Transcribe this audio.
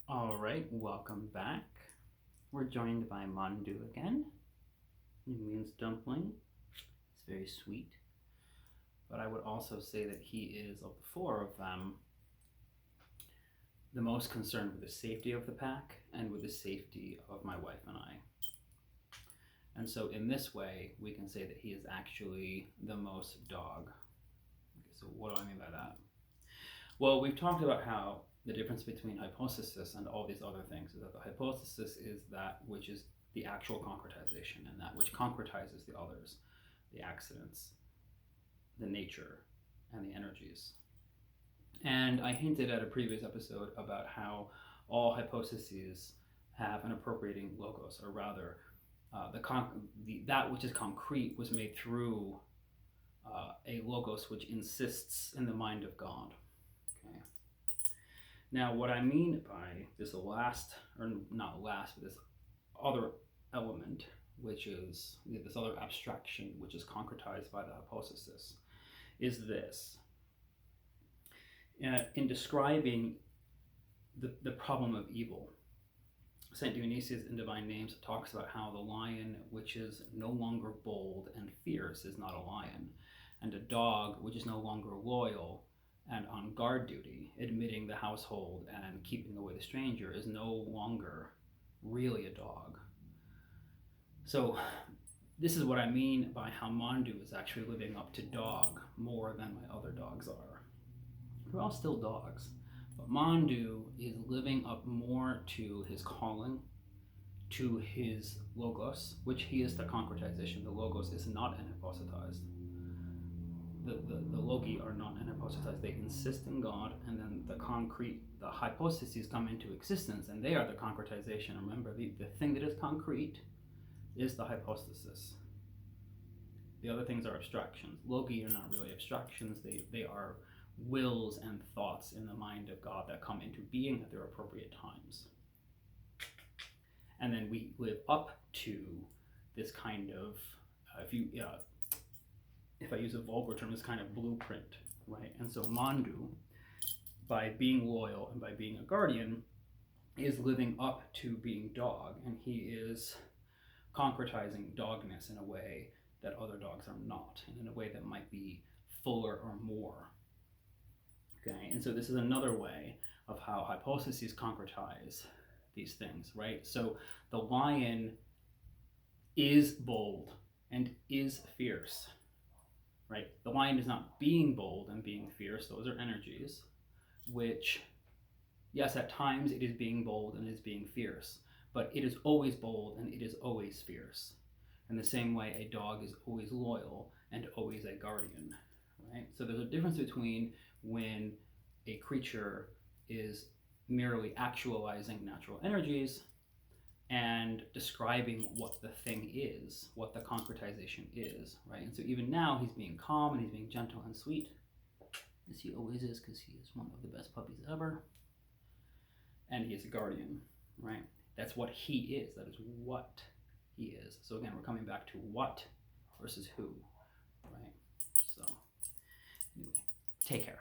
All right, welcome back. We're joined by Mandu again. It means dumpling. It's very sweet. But I would also say that he is, of the four of them, the most concerned with the safety of the pack and with the safety of my wife and I. And so in this way, we can say that he is actually the most dog. Okay, so what do I mean by that? Well, we've talked about how the difference between hypostasis and all these other things is that the hypostasis is that which is the actual concretization, and that which concretizes the others, the accidents, the nature, and the energies. And I hinted at a previous episode about how all hypostases have an appropriating logos, or rather, that which is concrete was made through a logos which insists in the mind of God. Okay. Now, what I mean by this last, or not last, but this other element, which is this other abstraction, which is concretized by the hypostasis, is this. In describing the problem of evil, St. Dionysius in Divine Names talks about how the lion, which is no longer bold and fierce, is not a lion, and a dog, which is no longer loyal and on guard duty, admitting the household and keeping away the stranger, is no longer really a dog. So this is what I mean by how Mandu is actually living up to dog more than my other dogs are. They're all still dogs, but Mandu is living up more to his calling, to his logos, which he is the concretization. The logos is not anhypostatized. The logi are not anhypostatized. They insist in God, and then the concrete, the hypostases come into existence, and they are the concretization. Remember, the thing that is concrete is the hypostasis. The other things are abstractions. Logi are not really abstractions. They are wills and thoughts in the mind of God that come into being at their appropriate times. And then we live up to this kind of, if I use a vulgar term, this kind of blueprint, right? And so Mandu, by being loyal and by being a guardian, is living up to being dog, and he is concretizing dogness in a way that other dogs are not, and in a way that might be fuller or more. Okay, and so this is another way of how hypostases concretize these things, right? So the lion is bold and is fierce, right? The lion is not being bold and being fierce. Those are energies, which, yes, at times it is being bold and is being fierce, but it is always bold and it is always fierce. In the same way, a dog is always loyal and always a guardian, right? So there's a difference between when a creature is merely actualizing natural energies and describing what the thing is, what the concretization is, right? And so even now he's being calm and he's being gentle and sweet, as he always is, because he is one of the best puppies ever. And he is a guardian, right? That's what he is. That is what he is. So again, we're coming back to what versus who, right? So anyway, take care.